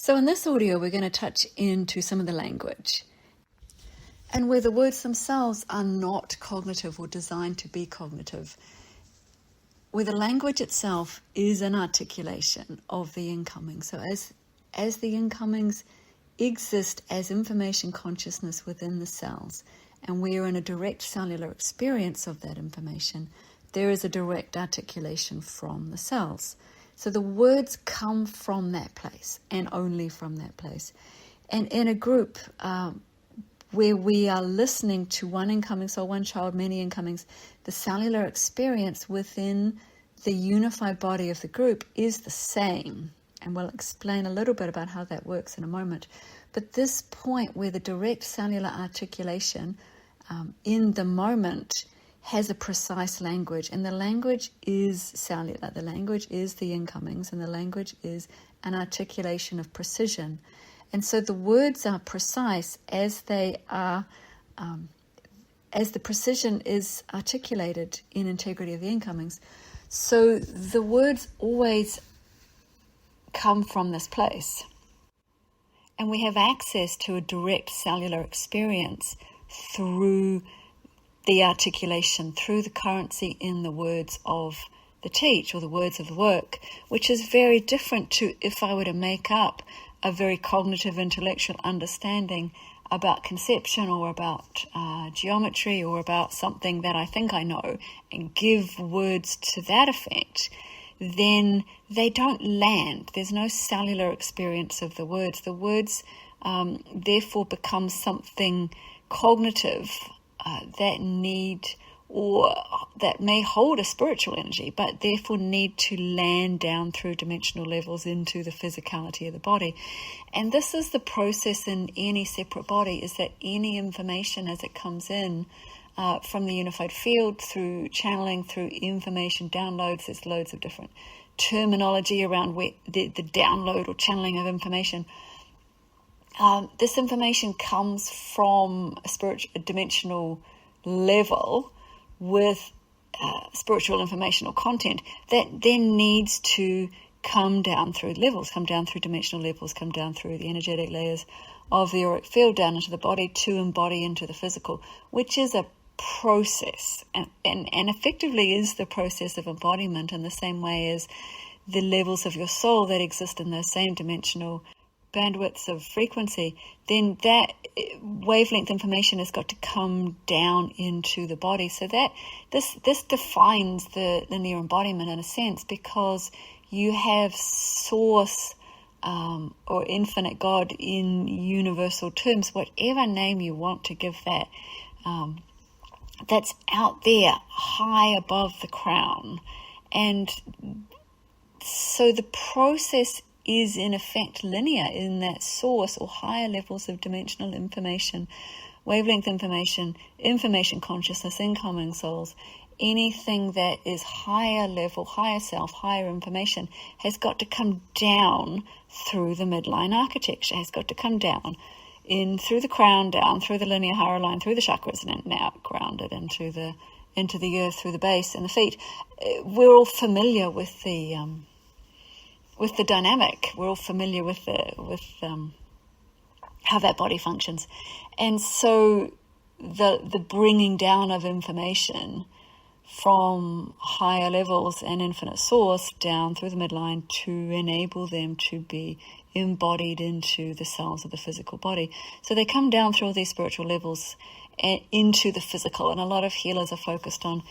So in this audio, we're going to touch into some of the language, and where the words themselves are not cognitive or designed to be cognitive, where the language itself is an articulation of the incoming. So as the incomings exist as information consciousness within the cells, and we are in a direct cellular experience of that information, there is a direct articulation from the cells. So the words come from that place and only from that place. And in a group where we are listening to one incoming soul, one child, many incomings, the cellular experience within the unified body of the group is the same. And we'll explain a little bit about how that works in a moment. But this point where the direct cellular articulation in the moment has a precise language, and the language is cellular, the language is the incomings, and the language is an articulation of precision. And so the words are precise as they are, as the precision is articulated in integrity of the incomings. So the words always come from this place. And we have access to a direct cellular experience through the articulation, through the currency in the words of the teach or the words of the work, which is very different to if I were to make up a very cognitive intellectual understanding about conception or about geometry or about something that I think I know and give words to that effect. Then they don't land. There's no cellular experience of the words. The words therefore become something cognitive that need or that may hold a spiritual energy, but therefore need to land down through dimensional levels into the physicality of the body. And this is the process in any separate body, is that any information as it comes in from the unified field, through channeling, through information downloads, there's loads of different terminology around where the download or channeling of information. This information comes from a dimensional level with spiritual informational content that then needs to come down through levels, come down through dimensional levels, come down through the energetic layers of the auric field down into the body to embody into the physical, which is a process and effectively is the process of embodiment in the same way as the levels of your soul that exist in those same dimensional bandwidths of frequency. Then that wavelength information has got to come down into the body. So that this defines the linear embodiment in a sense, because you have source or infinite God in universal terms, whatever name you want to give that, that's out there high above the crown. And so the process is in effect linear in that source or higher levels of dimensional information, wavelength information, information consciousness, incoming souls. Anything that is higher level, higher self, higher information has got to come down through the midline architecture, has got to come down in through the crown, down through the linear higher line, through the chakras, and now grounded into the earth through the base and the feet. We're all familiar with the dynamic. We're all familiar with how that body functions, and so the bringing down of information from higher levels and infinite source down through the midline to enable them to be embodied into the cells of the physical body. So they come down through all these spiritual levels into the physical, and a lot of healers are focused on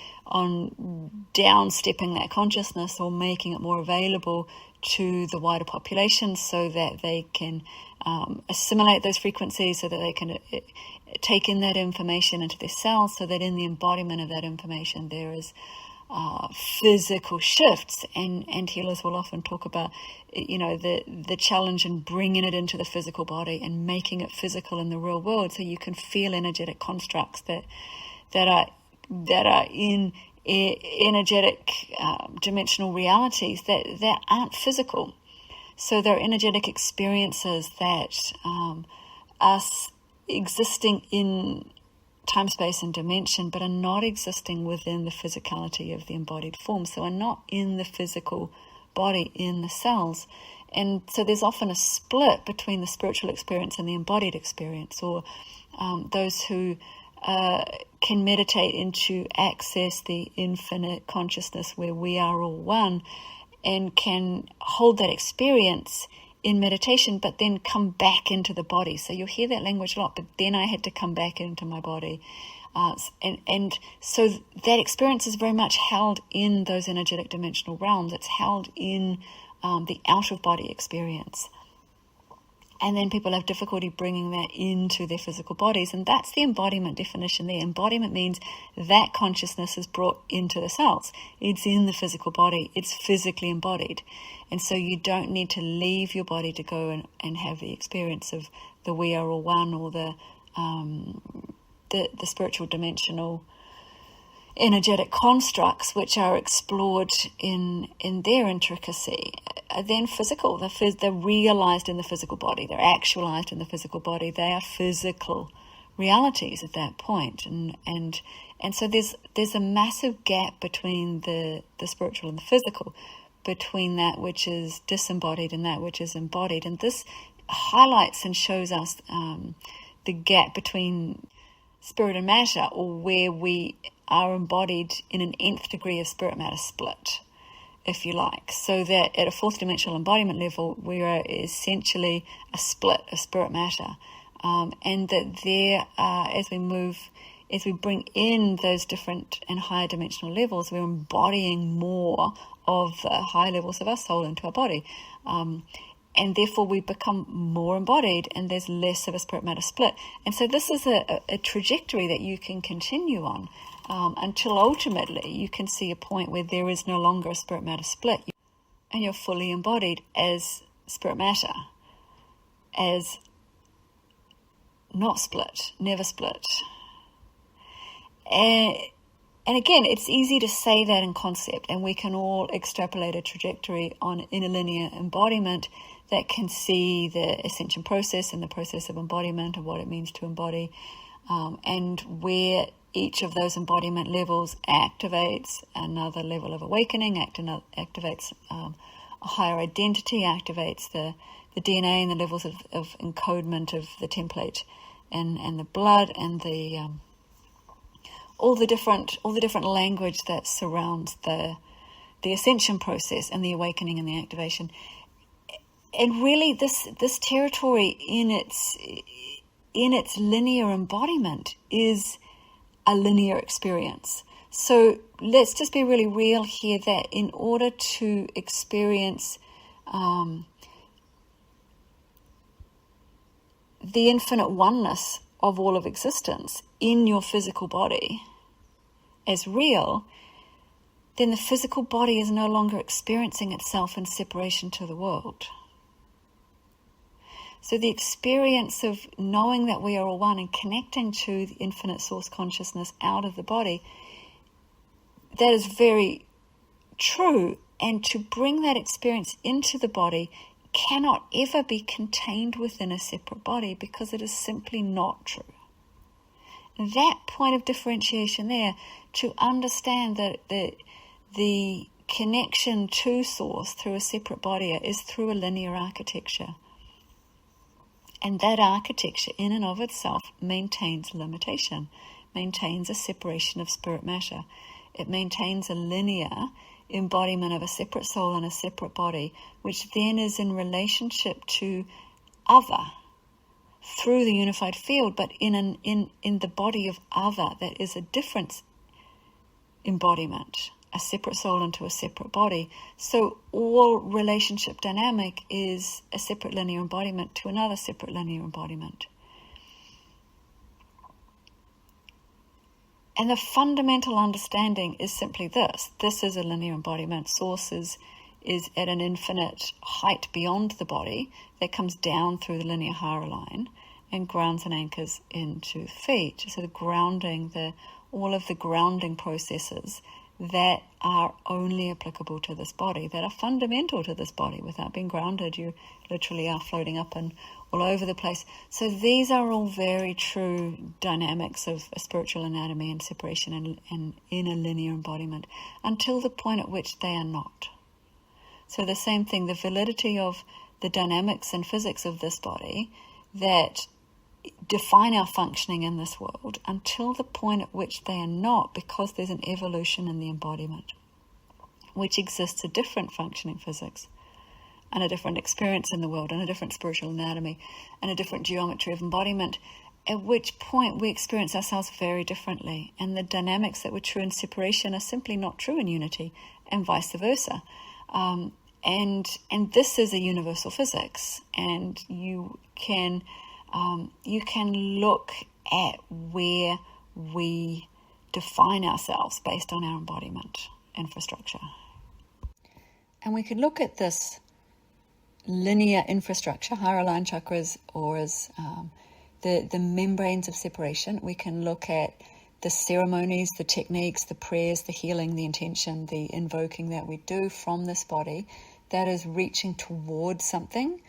down-stepping that consciousness or making it more available to the wider population so that they can assimilate those frequencies, so that they can take in that information into their cells, so that in the embodiment of that information there is physical shifts. And healers will often talk about, the challenge in bringing it into the physical body and making it physical in the real world, so you can feel energetic constructs that are in energetic dimensional realities that aren't physical. So they're energetic experiences that us existing in time, space, and dimension, but are not existing within the physicality of the embodied form. So are not in the physical body, in the cells. And so there's often a split between the spiritual experience and the embodied experience, or those who can meditate into access the infinite consciousness where we are all one, and can hold that experience in meditation, but then come back into the body. So you'll hear that language a lot, but then I had to come back into my body. And so that experience is very much held in those energetic dimensional realms. It's held in the out-of-body experience. And then people have difficulty bringing that into their physical bodies. And that's the embodiment definition there. Embodiment means that consciousness is brought into the cells. It's in the physical body. It's physically embodied. And so you don't need to leave your body to go and have the experience of the we are all one, or the spiritual dimensional energetic constructs which are explored in their intricacy. Then physical, they're realized in the physical body, they're actualized in the physical body, they are physical realities at that point. And so there's a massive gap between the spiritual and the physical, between that which is disembodied and that which is embodied. And this highlights and shows us the gap between spirit and matter, or where we are embodied in an nth degree of spirit matter split, if you like. So that at a fourth dimensional embodiment level, we are essentially a split of spirit matter. And that there, as we bring in those different and higher dimensional levels, we're embodying more of the high levels of our soul into our body. And therefore we become more embodied, and there's less of a spirit matter split. And so this is a trajectory that you can continue on until ultimately you can see a point where there is no longer a spirit matter split, and you're fully embodied as spirit matter, as not split, never split. And again, it's easy to say that in concept, and we can all extrapolate a trajectory on in a linear embodiment that can see the ascension process and the process of embodiment, of what it means to embody, and where each of those embodiment levels activates another level of awakening, activates a higher identity, activates the DNA and the levels of encodement of the template and the blood, and the all the different language that surrounds the ascension process and the awakening and the activation. And really, this territory in its linear embodiment is a linear experience. So let's just be really real here, that in order to experience the infinite oneness of all of existence in your physical body as real, then the physical body is no longer experiencing itself in separation to the world. So the experience of knowing that we are all one and connecting to the infinite source consciousness out of the body, that is very true. And to bring that experience into the body cannot ever be contained within a separate body, because it is simply not true. That point of differentiation there, to understand that the connection to source through a separate body is through a linear architecture. And that architecture in and of itself maintains limitation, maintains a separation of spirit matter. It maintains a linear embodiment of a separate soul and a separate body, which then is in relationship to other through the unified field, but in the body of other that is a different embodiment, a separate soul into a separate body. So all relationship dynamic is a separate linear embodiment to another separate linear embodiment. And the fundamental understanding is simply this. This is a linear embodiment. Source is at an infinite height beyond the body that comes down through the linear higher line and grounds and anchors into feet. So the grounding, all of the grounding processes that are only applicable to this body, that are fundamental to this body. Without being grounded, you literally are floating up and all over the place. So these are all very true dynamics of a spiritual anatomy and separation and in a linear embodiment, until the point at which they are not. So the same thing, the validity of the dynamics and physics of this body that define our functioning in this world until the point at which they are not, because there's an evolution in the embodiment, which exists a different functioning physics and a different experience in the world and a different spiritual anatomy and a different geometry of embodiment, at which point we experience ourselves very differently. And the dynamics that were true in separation are simply not true in unity, and vice versa. And this is a universal physics, and you can look at where we define ourselves based on our embodiment infrastructure. And we can look at this linear infrastructure, higher aligned chakras, or as the membranes of separation. We can look at the ceremonies, the techniques, the prayers, the healing, the intention, the invoking that we do from this body that is reaching towards something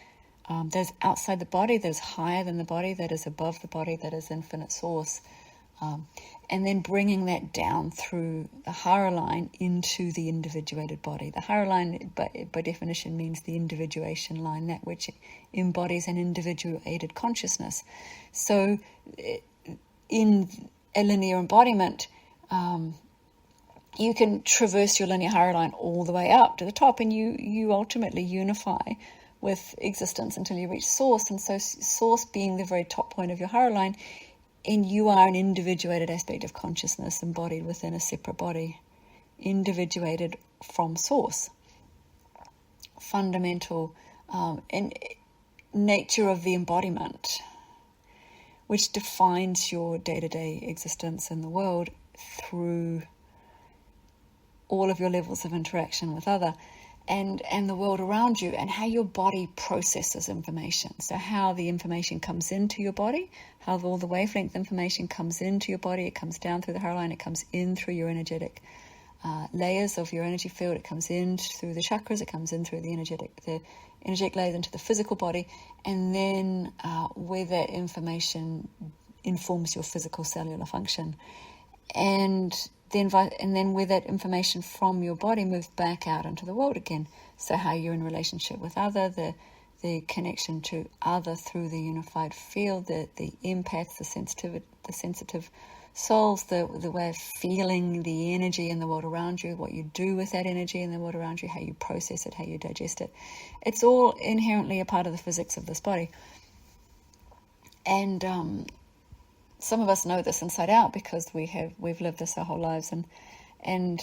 that is outside the body, that is higher than the body, that is above the body, that is infinite source. And then bringing that down through the higher line into the individuated body. The higher line, by definition, means the individuation line, that which embodies an individuated consciousness. So in a linear embodiment, you can traverse your linear higher line all the way up to the top, and you ultimately unify with existence until you reach source. And so source being the very top point of your higher line, and you are an individuated aspect of consciousness embodied within a separate body, individuated from source. Fundamental and nature of the embodiment, which defines your day-to-day existence in the world through all of your levels of interaction with other and the world around you, and how your body processes information. So how the information comes into your body, how all the wavelength information comes into your body, it comes down through the higher line, it comes in through your energetic layers of your energy field, it comes in through the chakras, it comes in through the energetic layers into the physical body, and then where that information informs your physical cellular function. And then where that information from your body moves back out into the world again. So how you're in relationship with other, the connection to other through the unified field, the empaths, the sensitive souls, the way of feeling the energy in the world around you, what you do with that energy in the world around you, how you process it, how you digest it. It's all inherently a part of the physics of this body. And some of us know this inside out because we've lived this our whole lives, and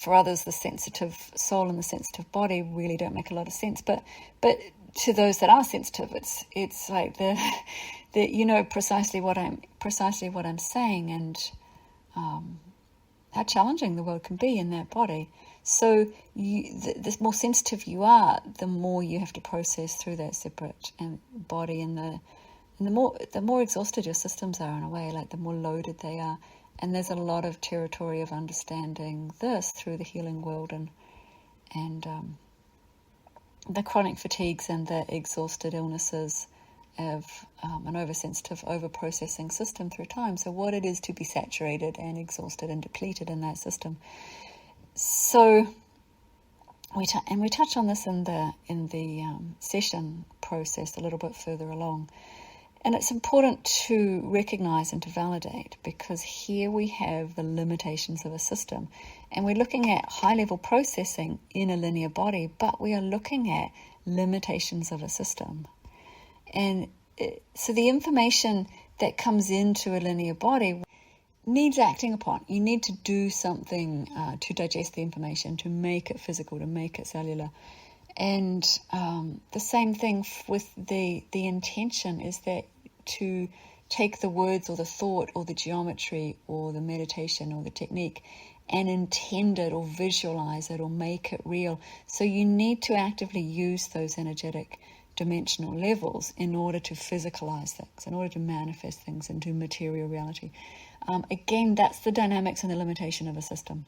for others the sensitive soul and the sensitive body really don't make a lot of sense. But to those that are sensitive, it's like the you know precisely what I'm saying, and how challenging the world can be in that body. So the more sensitive you are, the more you have to process through that separate body, and the more exhausted your systems are in a way, like the more loaded they are. And there's a lot of territory of understanding this through the healing world and the chronic fatigues and the exhausted illnesses of an oversensitive, over-processing system through time. So what it is to be saturated and exhausted and depleted in that system. So we touch on this in the session process a little bit further along. And it's important to recognize and to validate, because here we have the limitations of a system. And we're looking at high-level processing in a linear body, but we are looking at limitations of a system. And so the information that comes into a linear body needs acting upon. You need to do something to digest the information, to make it physical, to make it cellular. And the same thing with the intention is that to take the words or the thought or the geometry or the meditation or the technique and intend it or visualize it or make it real. So you need to actively use those energetic dimensional levels in order to physicalize things, in order to manifest things into material reality. Again, that's the dynamics and the limitation of a system.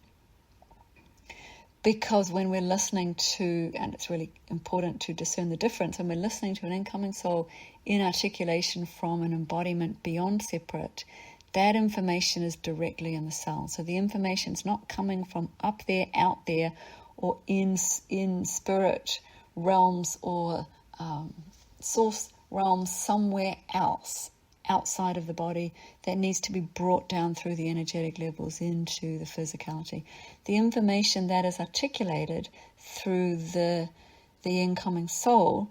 Because when we're listening to, and it's really important to discern the difference, when we're listening to an incoming soul in articulation from an embodiment beyond separate, that information is directly in the cell. So the information's not coming from up there, out there, or in spirit realms or source realms somewhere else outside of the body that needs to be brought down through the energetic levels into the physicality. The information that is articulated through the incoming soul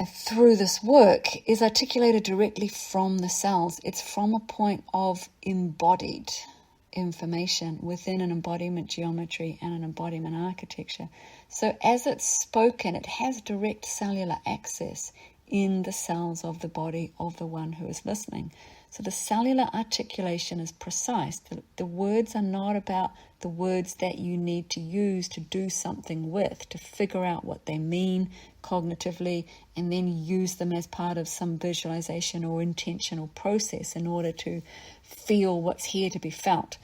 through this work is articulated directly from the cells. It's from a point of embodied information within an embodiment geometry and an embodiment architecture. So as it's spoken, it has direct cellular access in the cells of the body of the one who is listening. So the cellular articulation is precise. The words are not about the words that you need to use to do something with, to figure out what they mean cognitively, and then use them as part of some visualization or intentional process in order to feel what's here to be felt.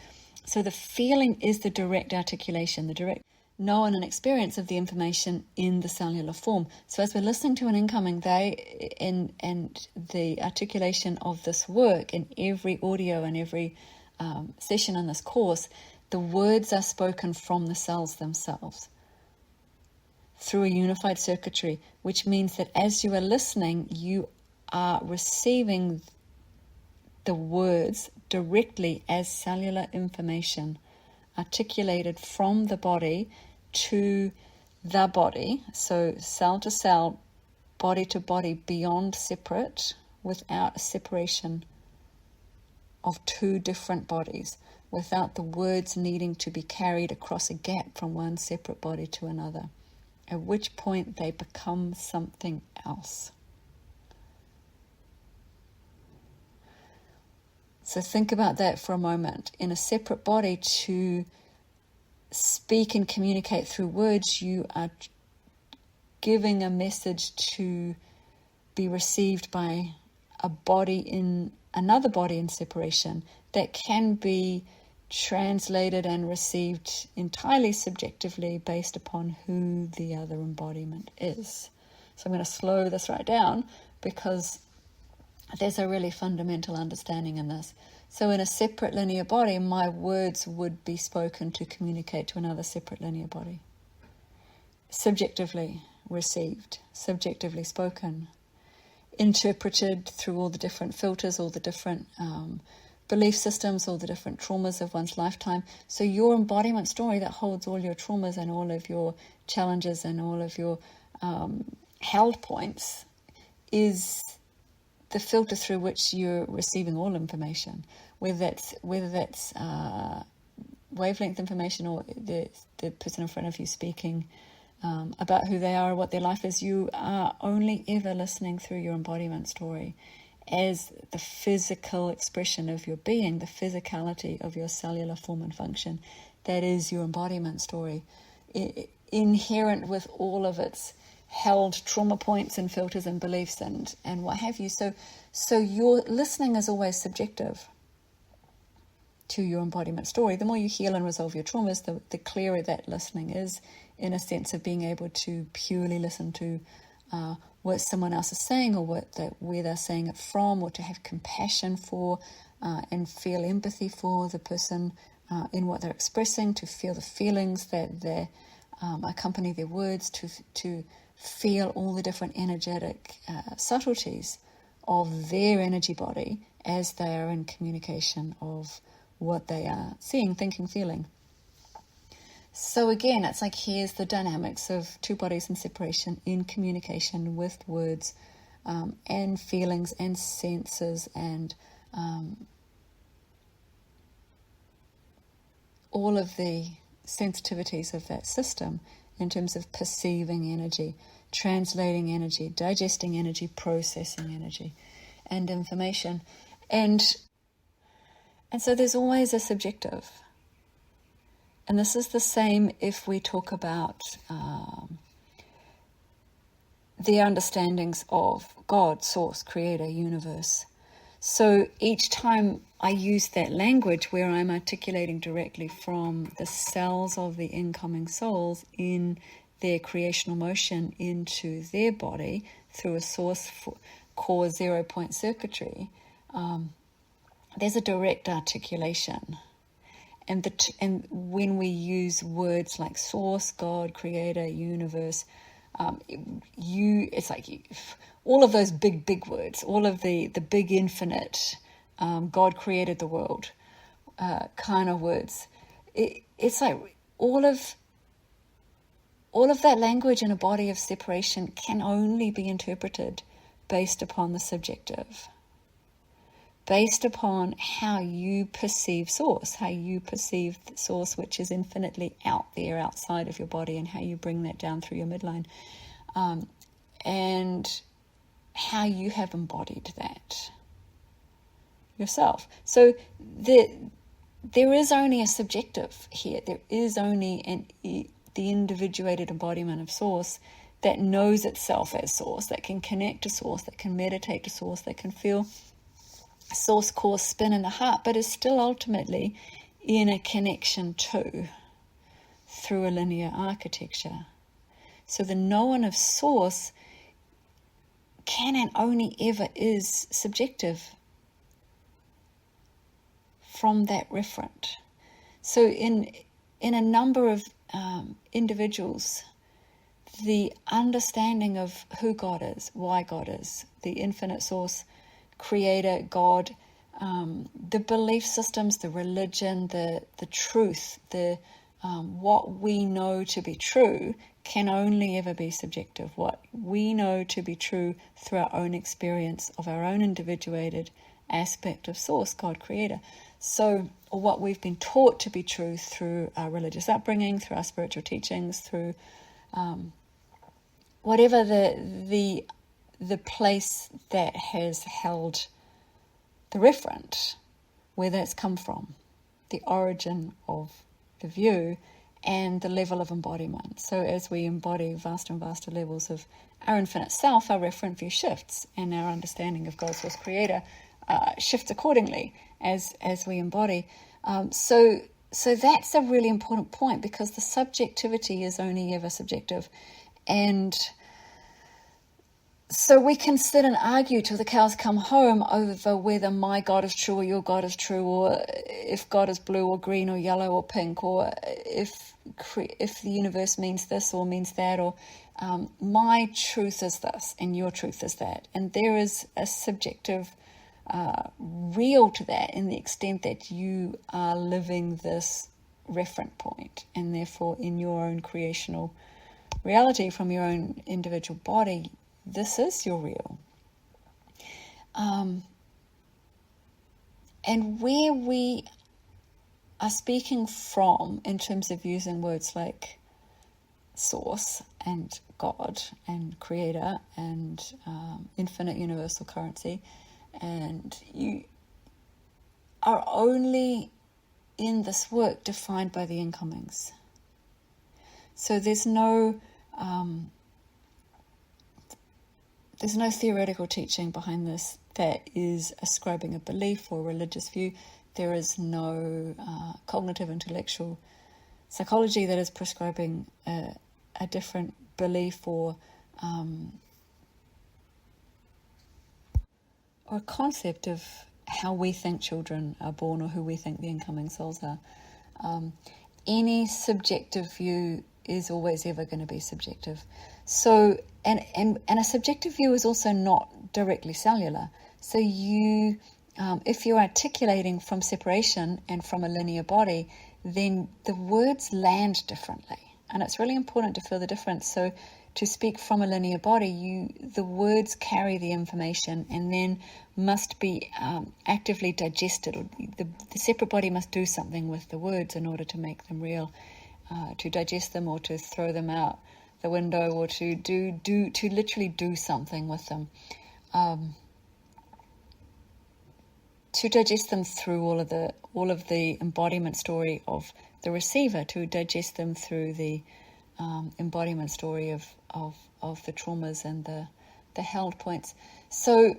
So the feeling is the direct articulation, the direct known and experience of the information in the cellular form. So as we're listening to an incoming, and the articulation of this work in every audio and every session in this course, the words are spoken from the cells themselves through a unified circuitry, which means that as you are listening, you are receiving the words directly as cellular information articulated from the body to the body, so cell to cell, body to body, beyond separate, without a separation of two different bodies, without the words needing to be carried across a gap from one separate body to another, at which point they become something else. So think about that for a moment. In a separate body, to speak and communicate through words, you are giving a message to be received by a body in another body in separation that can be translated and received entirely subjectively based upon who the other embodiment is. So I'm going to slow this right down because there's a really fundamental understanding in this. So in a separate linear body, my words would be spoken to communicate to another separate linear body. Subjectively received, subjectively spoken, interpreted through all the different filters, all the different belief systems, all the different traumas of one's lifetime. So your embodiment story that holds all your traumas and all of your challenges and all of your held points is the filter through which you're receiving all information, whether that's wavelength information or the person in front of you speaking about who they are or what their life is. You are only ever listening through your embodiment story as the physical expression of your being, the physicality of your cellular form and function. That is your embodiment story, inherent with all of its held trauma points and filters and beliefs and what have you. So your listening is always subjective to your embodiment story. The more you heal and resolve your traumas, the clearer that listening is, in a sense of being able to purely listen to what someone else is saying or where they're saying it from, or to have compassion for and feel empathy for the person in what they're expressing, to feel the feelings that they accompany their words, to feel all the different energetic subtleties of their energy body as they are in communication of what they are seeing, thinking, feeling. So again, it's like here's the dynamics of two bodies in separation in communication with words and feelings and senses and all of the sensitivities of that system in terms of perceiving energy, translating energy, digesting energy, processing energy and information. And so there's always a subjective. And this is the same if we talk about the understandings of God, source, creator, universe. So each time I use that language where I'm articulating directly from the cells of the incoming souls in their creational motion into their body through a source core 0-point circuitry, there's a direct articulation. and when we use words like source, God, creator, universe, it's like all of those big words, all of the big infinite, God created the world, kind of words. It's like all of that language in a body of separation can only be interpreted based upon the subjective, based upon how you perceive source, how you perceive the source, which is infinitely out there, outside of your body, and how you bring that down through your midline, and how you have embodied that yourself. So there is only a subjective here. There is only the individuated embodiment of source that knows itself as source, that can connect to source, that can meditate to source, that can feel source cause spin in the heart, but is still ultimately in a connection to, through a linear architecture. So the known of source can and only ever is subjective from that referent. So in a number of individuals, the understanding of who God is, why God is, the infinite source, creator, God, the belief systems, the religion, the truth, what we know to be true can only ever be subjective. What we know to be true through our own experience of our own individuated aspect of source, God, creator. So, or what we've been taught to be true through our religious upbringing, through our spiritual teachings, through whatever the place that has held the referent, where that's come from, the origin of the view, and the level of embodiment. So as we embody vaster and vaster levels of our infinite self, our referent view shifts, and our understanding of God's source creator shifts accordingly as we embody. So that's a really important point, because the subjectivity is only ever subjective. And so we can sit and argue till the cows come home over whether my God is true or your God is true, or if God is blue or green or yellow or pink, or if the universe means this or means that, or my truth is this and your truth is that. And there is a subjective real to that, in the extent that you are living this referent point, and therefore in your own creational reality from your own individual body, this is your real. And where we are speaking from, in terms of using words like source and God and creator and infinite universal currency, and you are only in this work defined by the incomings. So there's no theoretical teaching behind this that is ascribing a belief or religious view. There is no cognitive intellectual psychology that is prescribing a different belief or a concept of how we think children are born, or who we think the incoming souls are. Any subjective view is always ever going to be subjective. So, and a subjective view is also not directly cellular. So you, if you're articulating from separation and from a linear body, then the words land differently. And it's really important to feel the difference. So to speak from a linear body, the words carry the information and then must be actively digested. Or the separate body must do something with the words in order to make them real, to digest them, or to throw them out the window, or to literally do something with them, to digest them through all of the embodiment story of the receiver, to digest them through the embodiment story of the traumas and the held points. So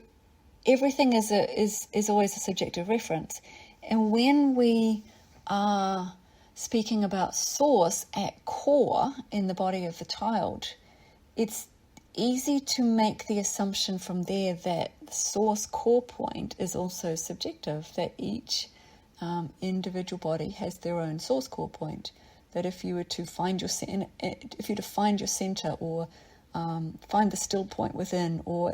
everything is always a subjective reference. And when we are speaking about source at core in the body of the child, it's easy to make the assumption from there that the source core point is also subjective, that each individual body has their own source core point. That if you were to find your center, or find the still point within, or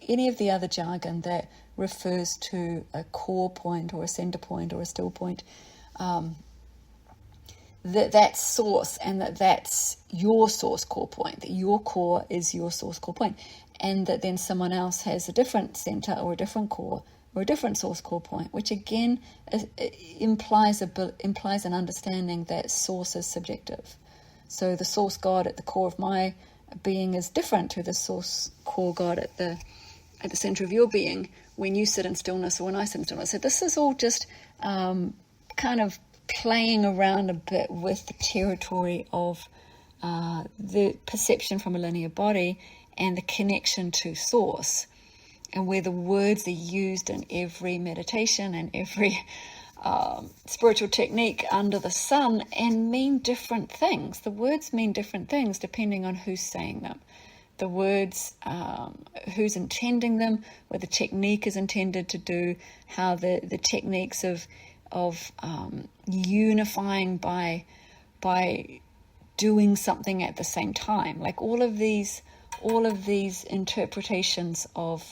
any of the other jargon that refers to a core point or a center point or a still point, that's source, and that's your source core point, that your core is your source core point, and that then someone else has a different center or a different core or a different source core point, which again implies an understanding that source is subjective. So the source God at the core of my being is different to the source core God at the center of your being when you sit in stillness or when I sit in stillness. So this is all just kind of playing around a bit with the territory of the perception from a linear body and the connection to source, and where the words are used in every meditation and every spiritual technique under the sun and mean different things. The words mean different things depending on who's saying them. The words, who's intending them, what the technique is intended to do, how the techniques of unifying by doing something at the same time, like all of these interpretations of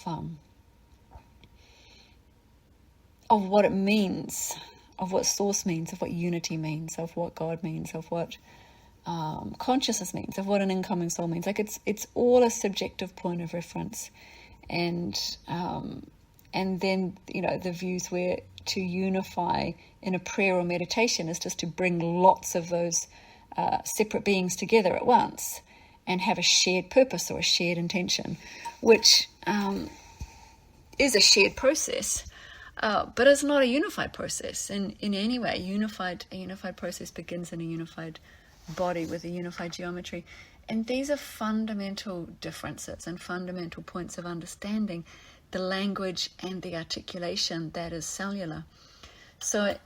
what it means, of what source means, of what unity means, of what God means, of what consciousness means, of what an incoming soul means. Like it's all a subjective point of reference, and then the views where to unify in a prayer or meditation is just to bring lots of those separate beings together at once and have a shared purpose or a shared intention, which is a shared process, but it's not a unified process in any way. A unified process begins in a unified body with a unified geometry. And these are fundamental differences and fundamental points of understanding the language and the articulation that is cellular. So,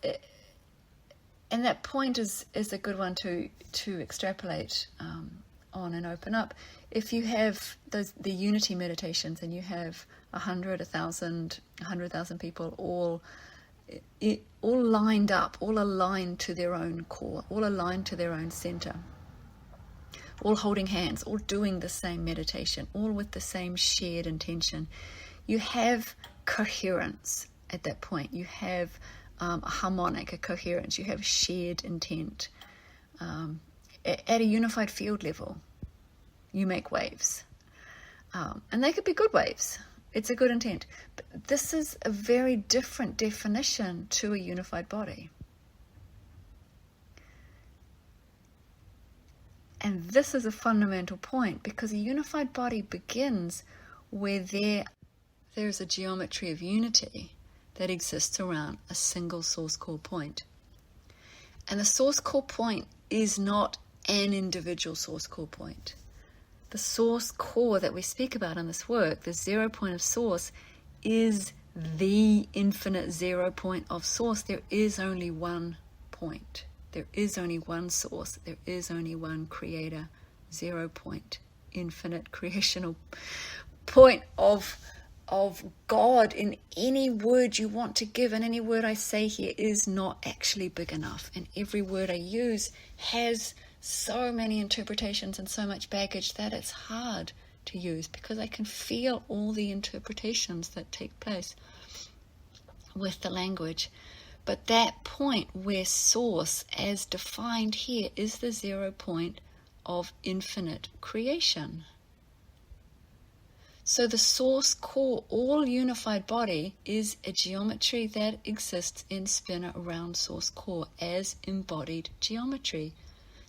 and that point is a good one to extrapolate on and open up. If you have the unity meditations and you have 100, 1,000, 100,000 people all lined up, all aligned to their own core, all aligned to their own center, all holding hands, all doing the same meditation, all with the same shared intention, you have coherence at that point. You have a harmonic, a coherence. You have shared intent. At a unified field level, you make waves. And they could be good waves. It's a good intent. But this is a very different definition to a unified body. And this is a fundamental point, because a unified body begins where there's a geometry of unity that exists around a single source core point. And the source core point is not an individual source core point. The source core that we speak about in this work, the 0 point of source, is the infinite 0 point of source. There is only one point. There is only one source. There is only one creator. 0 point. Infinite creational point of God in any word you want to give. And any word I say here is not actually big enough. And every word I use has so many interpretations and so much baggage that it's hard to use, because I can feel all the interpretations that take place with the language. But that point where source, as defined here, is the 0 point of infinite creation. So the source core, all unified body, is a geometry that exists in spin around source core as embodied geometry.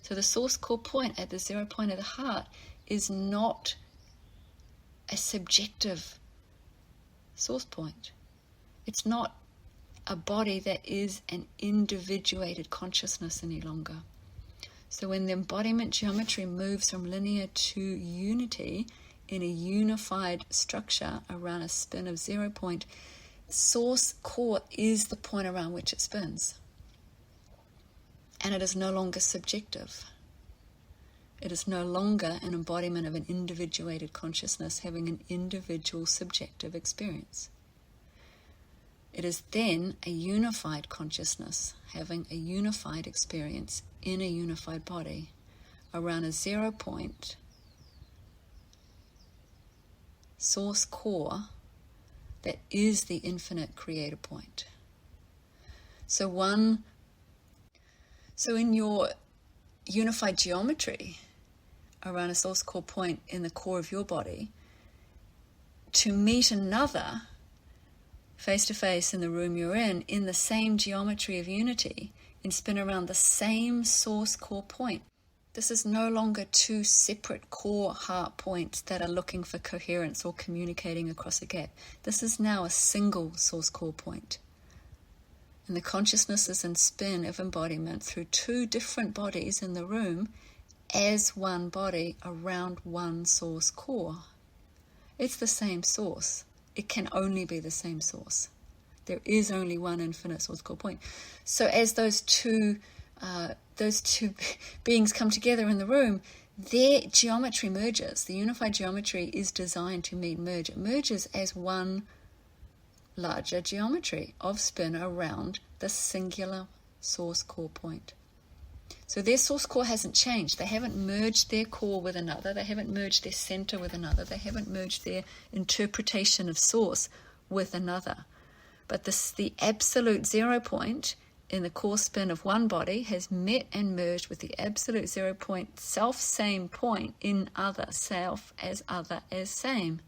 So the source core point at the 0 point of the heart is not a subjective source point. It's not a body that is an individuated consciousness any longer. So when the embodiment geometry moves from linear to unity in a unified structure around a spin of 0 point, source core is the point around which it spins. And it is no longer subjective. It is no longer an embodiment of an individuated consciousness having an individual subjective experience. It is then a unified consciousness, having a unified experience in a unified body around a 0 point source core that is the infinite creator point. So in your unified geometry around a source core point in the core of your body, to meet another face to face in the room you're in the same geometry of unity, and spin around the same source core point. This is no longer two separate core heart points that are looking for coherence or communicating across a gap. This is now a single source core point. And the consciousness is in spin of embodiment through two different bodies in the room as one body around one source core. It's the same source. It can only be the same source. There is only one infinite source core point. So as those two beings come together in the room, their geometry merges. The unified geometry is designed to merge. It merges as one larger geometry of spin around the singular source core point. So their source core hasn't changed. They haven't merged their core with another. They haven't merged their center with another. They haven't merged their interpretation of source with another. But the absolute 0 point in the core spin of one body has met and merged with the absolute 0 point, self-same point in other, self as other as same,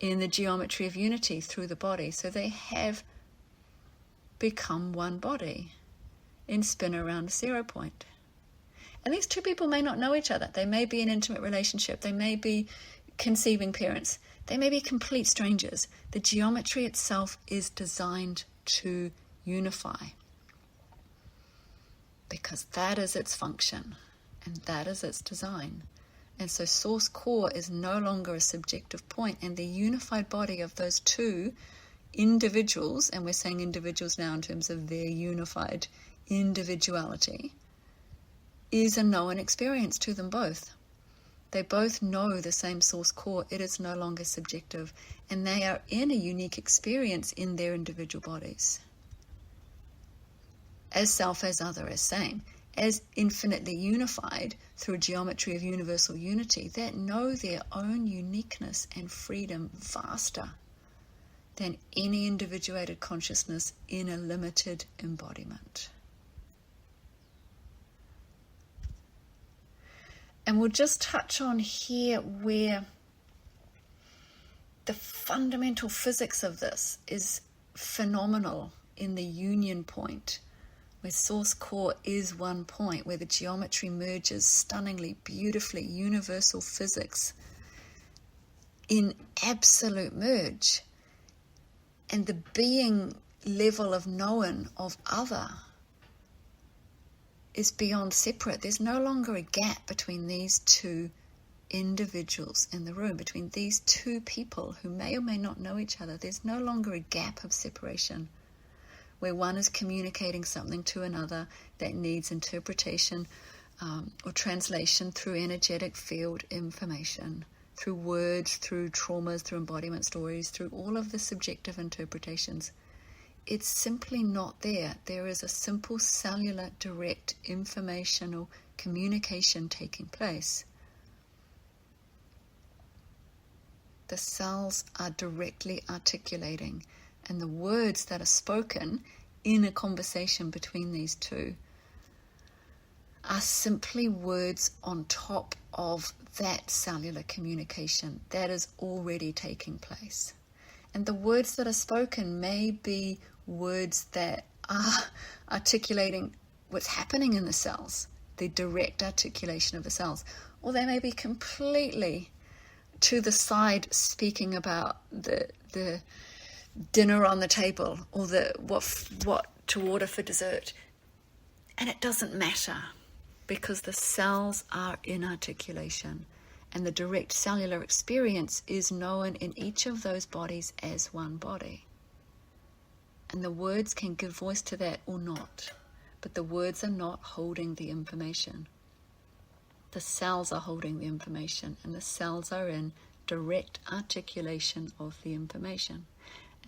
in the geometry of unity through the body. So they have become one body in spin around a 0 point. And these two people may not know each other. They may be in an intimate relationship. They may be conceiving parents. They may be complete strangers. The geometry itself is designed to unify, because that is its function and that is its design. And so source core is no longer a subjective point, and the unified body of those two individuals, and we're saying individuals now in terms of their unified individuality, is a known experience to them both. They both know the same source core. It is no longer subjective, and they are in a unique experience in their individual bodies. As self, as other, as same, as infinitely unified through a geometry of universal unity that know their own uniqueness and freedom vaster than any individuated consciousness in a limited embodiment. And we'll just touch on here where the fundamental physics of this is phenomenal in the union point, where source core is one point, where the geometry merges stunningly, beautifully, universal physics in absolute merge. And the being level of known of other is beyond separate. There's no longer a gap between these two individuals in the room, between these two people who may or may not know each other. There's no longer a gap of separation where one is communicating something to another that needs interpretation or translation through energetic field information, through words, through traumas, through embodiment stories, through all of the subjective interpretations. It's simply not there. There is a simple cellular, direct, informational communication taking place. The cells are directly articulating, and the words that are spoken in a conversation between these two are simply words on top of that cellular communication that is already taking place. And the words that are spoken may be words that are articulating what's happening in the cells, the direct articulation of the cells, or they may be completely to the side speaking about the dinner on the table or the what to order for dessert. And it doesn't matter, because the cells are in articulation, and the direct cellular experience is known in each of those bodies as one body. And the words can give voice to that or not, but the words are not holding the information. The cells are holding the information, and the cells are in direct articulation of the information.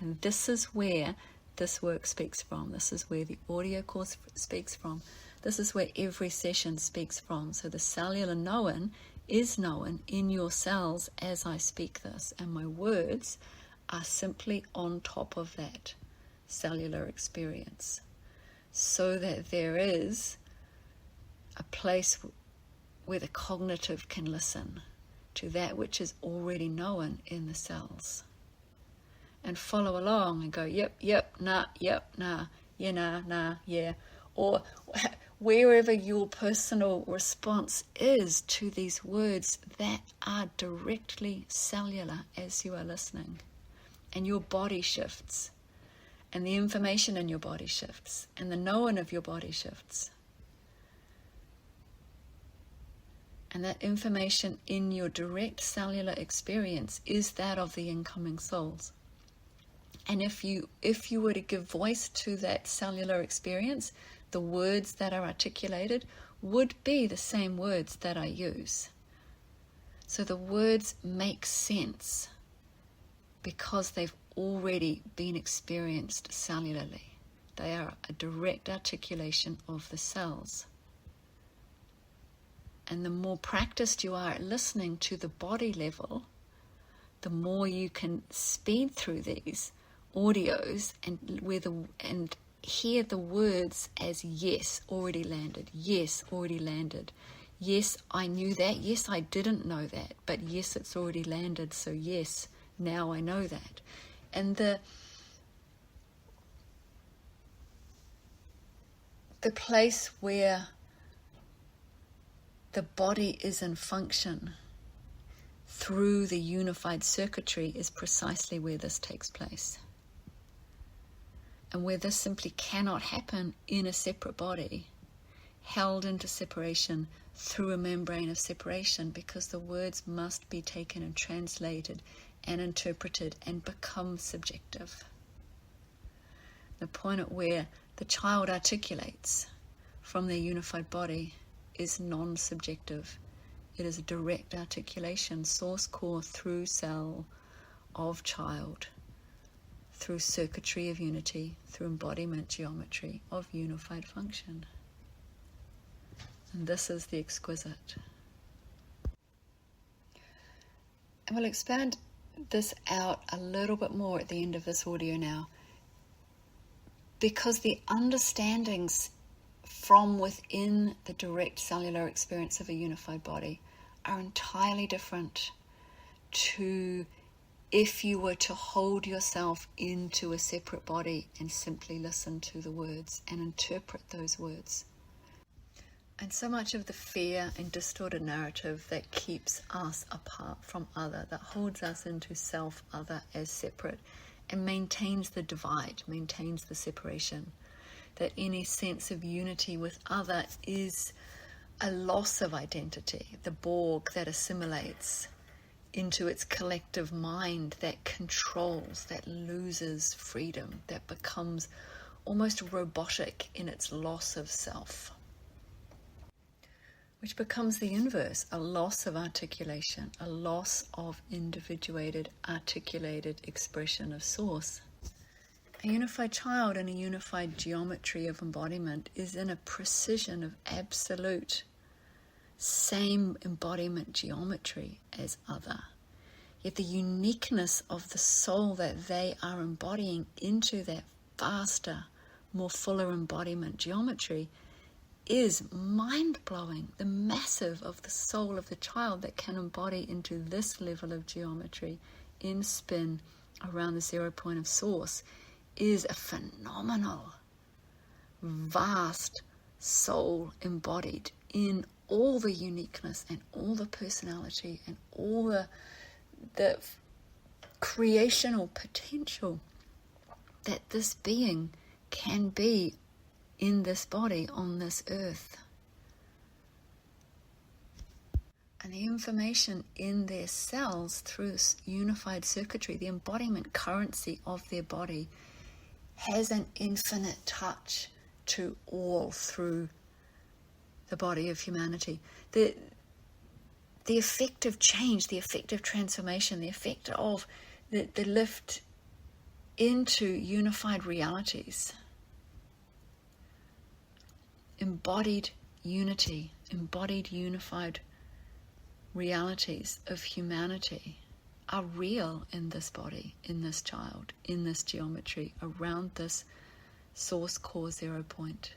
And this is where this work speaks from. This is where the audio course speaks from. This is where every session speaks from. So the cellular known is known in your cells as I speak this, and my words are simply on top of that cellular experience, so that there is a place where the cognitive can listen to that which is already known in the cells and follow along and go, yep, nah, yeah, nah, yeah, or wherever your personal response is to these words that are directly cellular as you are listening. And your body shifts, and the information in your body shifts, and the known of your body shifts. And that information in your direct cellular experience is that of the incoming souls. And if you were to give voice to that cellular experience, the words that are articulated would be the same words that I use. So the words make sense because they've already been experienced cellularly. They are a direct articulation of the cells. And the more practiced you are at listening to the body level, the more you can speed through these audios and hear the words as yes, already landed, yes, already landed, yes, I knew that, yes, I didn't know that, but yes, it's already landed, so yes, now I know that. And the place where the body is in function through the unified circuitry is precisely where this takes place. And where this simply cannot happen in a separate body, held into separation through a membrane of separation, because the words must be taken and translated and interpreted and become subjective. The point at where the child articulates from their unified body is non-subjective. It is a direct articulation, source core through cell of child, through circuitry of unity, through embodiment geometry of unified function. And this is the exquisite. And we'll expand this out a little bit more at the end of this audio now, because the understandings from within the direct cellular experience of a unified body are entirely different to if you were to hold yourself into a separate body and simply listen to the words and interpret those words. And so much of the fear and distorted narrative that keeps us apart from other, that holds us into self, other as separate, and maintains the divide, maintains the separation, that any sense of unity with other is a loss of identity, the Borg that assimilates into its collective mind, that controls, that loses freedom, that becomes almost robotic in its loss of self, which becomes the inverse, a loss of articulation, a loss of individuated, articulated expression of source. A unified child in a unified geometry of embodiment is in a precision of absolute same embodiment geometry as other. Yet the uniqueness of the soul that they are embodying into that vaster, more fuller embodiment geometry is mind-blowing. The massive of the soul of the child that can embody into this level of geometry in spin around the 0 point of source is a phenomenal, vast soul embodied in all the uniqueness and all the personality and all the creational potential that this being can be in this body on this earth. And the information in their cells through this unified circuitry, the embodiment currency of their body, has an infinite touch to all through the body of humanity. The effect of change, the effect of transformation, the effect of the lift into unified realities, embodied unity, embodied unified realities of humanity are real in this body, in this child, in this geometry, around this source core 0 point,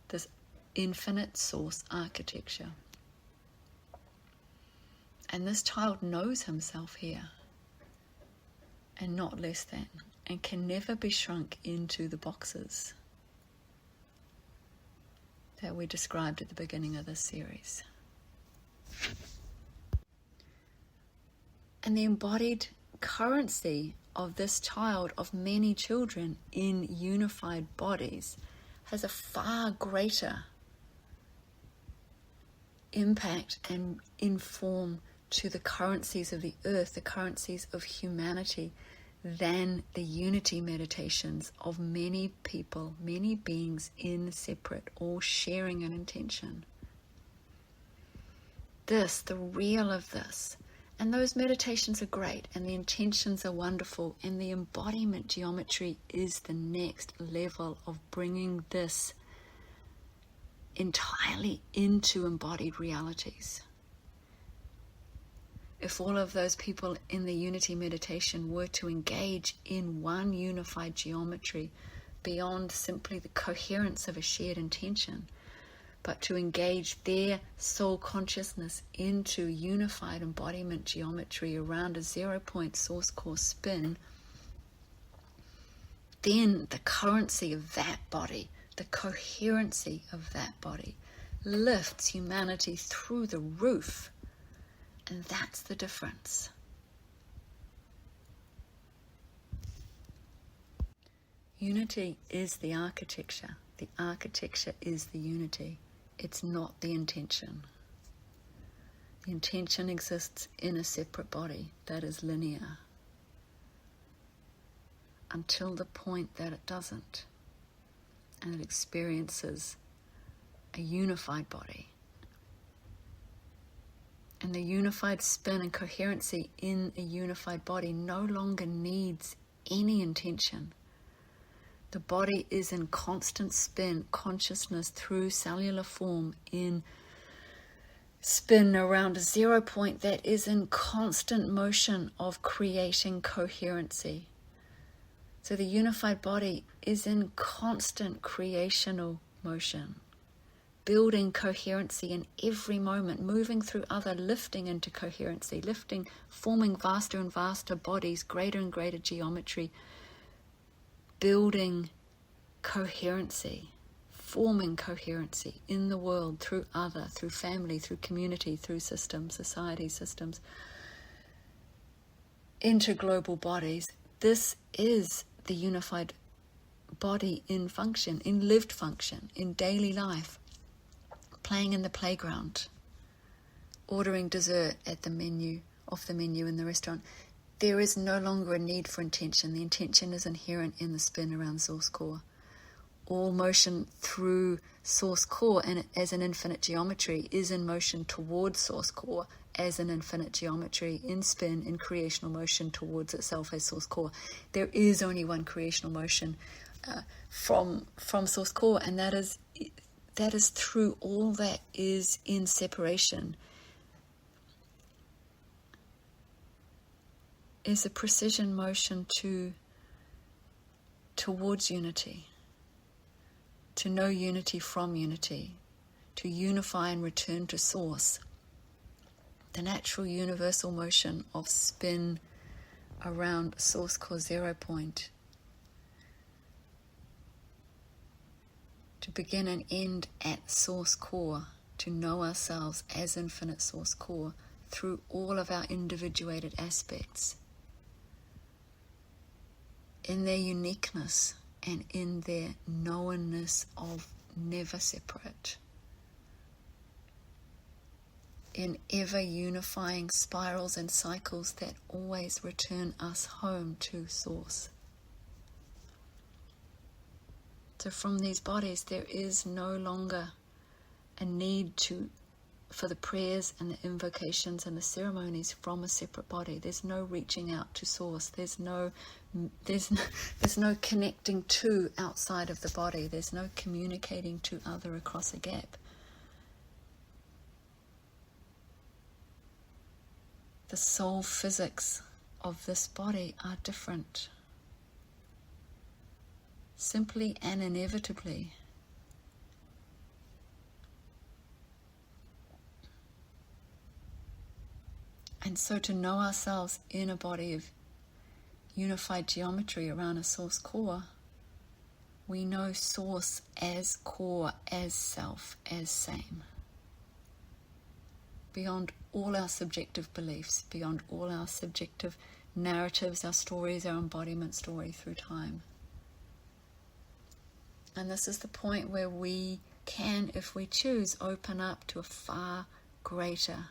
this infinite source architecture. And this child knows himself here, and not less than, and can never be shrunk into the boxes that we described at the beginning of this series. And the embodied currency of this child, of many children in unified bodies, has a far greater impact and inform to the currencies of the earth, the currencies of humanity, than the unity meditations of many people, many beings in separate, all sharing an intention. This, the real of this, and those meditations are great, and the intentions are wonderful, and the embodiment geometry is the next level of bringing this entirely into embodied realities. If all of those people in the unity meditation were to engage in one unified geometry beyond simply the coherence of a shared intention, but to engage their soul consciousness into unified embodiment geometry around a 0 point source core spin, then the currency of that body, the coherency of that body, lifts humanity through the roof. And that's the difference. Unity is the architecture. The architecture is the unity. It's not the intention. The intention exists in a separate body that is linear until the point that it doesn't, and it experiences a unified body. And the unified spin and coherency in a unified body no longer needs any intention. The body is in constant spin, consciousness through cellular form in spin around a 0 point that is in constant motion of creating coherency. So the unified body is in constant creational motion, building coherency in every moment, moving through other, lifting into coherency, lifting, forming vaster and vaster bodies, greater and greater geometry, building coherency, forming coherency in the world through other, through family, through community, through systems, society systems, interglobal bodies. This is the unified body in function, in lived function, in daily life, playing in the playground, ordering dessert at the menu, off the menu in the restaurant. There is no longer a need for intention. The intention is inherent in the spin around source core. All motion through source core and as an infinite geometry is in motion towards source core as an infinite geometry, in spin, in creational motion towards itself as source core. There is only one creational motion from source core, and that is through all that is in separation. Is a precision motion towards unity, to know unity from unity, to unify and return to source. The natural universal motion of spin around source core 0 point, to begin and end at source core, to know ourselves as infinite source core through all of our individuated aspects, in their uniqueness and in their knownness of never separate, in ever unifying spirals and cycles that always return us home to source. So from these bodies there is no longer a need to for the prayers and the invocations and the ceremonies from a separate body. There's no reaching out to source. There's no connecting to outside of the body. There's no communicating to other across a gap. The soul physics of this body are different. Simply and inevitably. And so to know ourselves in a body of unified geometry around a source core, we know source as core, as self, as same. Beyond all our subjective beliefs, beyond all our subjective narratives, our stories, our embodiment story through time. And this is the point where we can, if we choose, open up to a far greater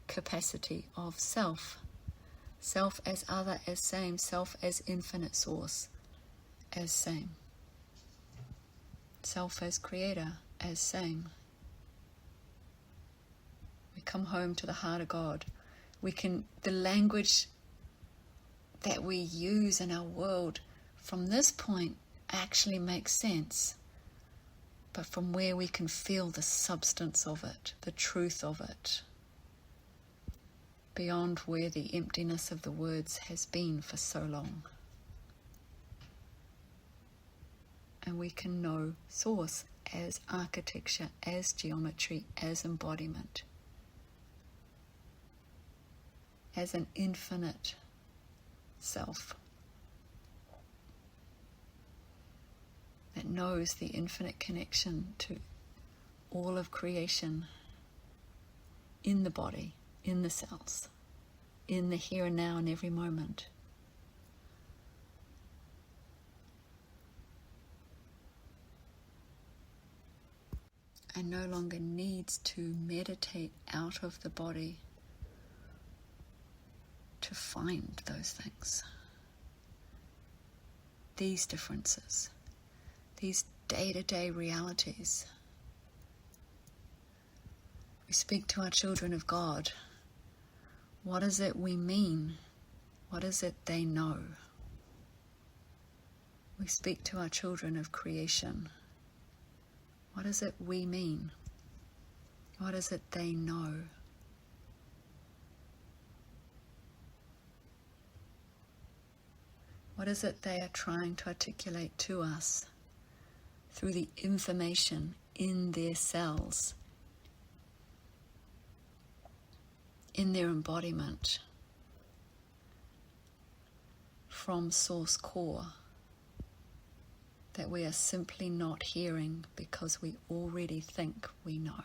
capacity of self. Self as other, as same. Self as infinite source, as same. Self as creator, as same. We come home to the heart of God. The language that we use in our world from this point actually makes sense, but from where we can feel the substance of it, the truth of it, beyond where the emptiness of the words has been for so long. And we can know source as architecture, as geometry, as embodiment, as an infinite self that knows the infinite connection to all of creation in the body, in the cells, in the here and now, in every moment. And no longer needs to meditate out of the body to find those things, these differences, these day-to-day realities. We speak to our children of God. What is it we mean? What is it they know? We speak to our children of creation. What is it we mean? What is it they know? What is it they are trying to articulate to us through the information in their cells, in their embodiment, from source core, that we are simply not hearing because we already think we know?